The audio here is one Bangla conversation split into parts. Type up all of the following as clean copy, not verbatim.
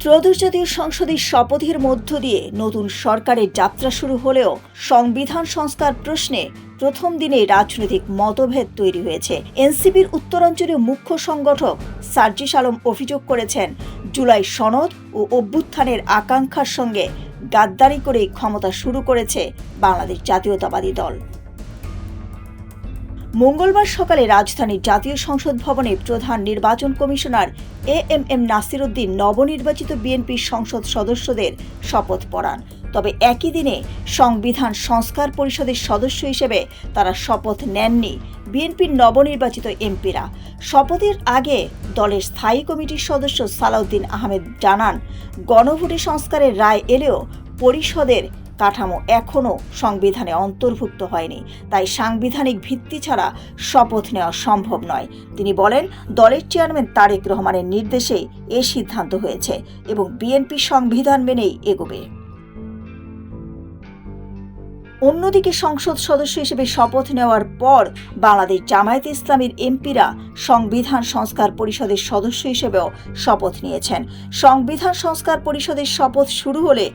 ত্রয়োদশ জাতীয় সংসদের শপথের মধ্য দিয়ে নতুন সরকারের যাত্রা শুরু হলেও সংবিধান সংস্কার প্রশ্নে প্রথম দিনে রাজনৈতিক মতভেদ তৈরি হয়েছে। এনসিপির উত্তরাঞ্চলীয় মুখ্য সংগঠক সার্জিস আলম অভিযোগ করেছেন, জুলাই সনদ ও অভ্যুত্থানের আকাঙ্ক্ষার সঙ্গে গাদ্দারি করে ক্ষমতা শুরু করেছে বাংলাদেশ জাতীয়তাবাদী দল। মঙ্গলবার সকালে রাজধানীর জাতীয় সংসদ ভবনে প্রধান নির্বাচন কমিশনার এএমএম নাসির উদ্দিন নবনির্বাচিত বিএনপির সংসদ সদস্যদের শপথ পড়ান। তবে একই দিনে সংবিধান সংস্কার পরিষদের সদস্য হিসেবে তারা শপথ নেননি বিএনপির নবনির্বাচিত এমপিরা। শপথের আগে দলের স্থায়ী কমিটির সদস্য সালাউদ্দিন আহমেদ জানান, গণভোটে সংস্কারের রায় এলেও পরিষদের কাঠামো এখনও সংবিধানে অন্তর্ভুক্ত হয়নি, তাই সাংবিধানিক ভিত্তি ছাড়া শপথ নেওয়া সম্ভব নয়। তিনি বলেন, দলের চেয়ারম্যান তারেক রহমানের নির্দেশেই এ সিদ্ধান্ত হয়েছে এবং বিএনপি সংবিধান মেনেই এগোবে। অন্যদিকে সংসদ সদস্য হিসেবে শপথ নেওয়ার পর বাংলাদেশ জামায়াতে ইসলামীর এমপিরা সংবিধান সংস্কার পরিষদের সদস্য হিসেবেও শপথ নিয়েছেন। সংবিধান সংস্কার পরিষদের শপথ শুরু হলে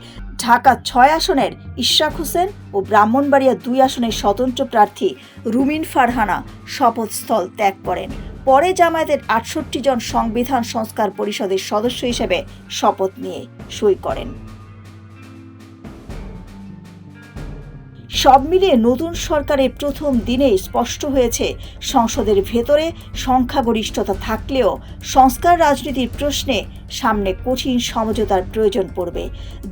ঢাকা ৬ আসনের ইশরাক হোসেন ও ব্রাহ্মণবাড়িয়া ২ আসনের স্বতন্ত্র প্রার্থী রুমিন ফারহানা শপথস্থল ত্যাগ করেন। পরে জামায়াতের ৬৮ জন সংবিধান সংস্কার পরিষদের সদস্য হিসেবে শপথ নিয়ে সই করেন। সব মিলিয়ে নতুন সরকারের প্রথম দিনে স্পষ্ট হয়েছে, সংসদের ভেতরে সংখ্যাগরিষ্ঠতা থাকলেও সংস্কার রাজনীতির প্রশ্নে সামনে কঠিন সমঝোতার প্রয়োজন পড়বে।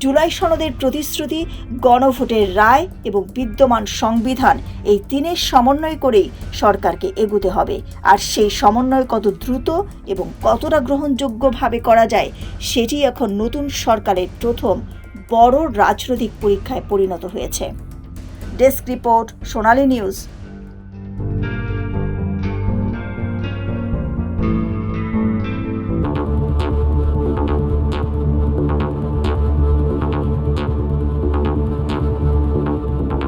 জুলাই সনদের প্রতিশ্রুতি, গণভোটের রায় এবং বিদ্যমান সংবিধান, এই তিনের সমন্বয় করেই সরকারকে এগোতে হবে। আর সেই সমন্বয় কত দ্রুত এবং কতটা গ্রহণযোগ্যভাবে করা যায়, সেটি এখন নতুন সরকারের প্রথম বড় রাজনৈতিক পরীক্ষায় পরিণত হয়েছে। ডেস্ক রিপোর্ট, সোনালী নিউজ।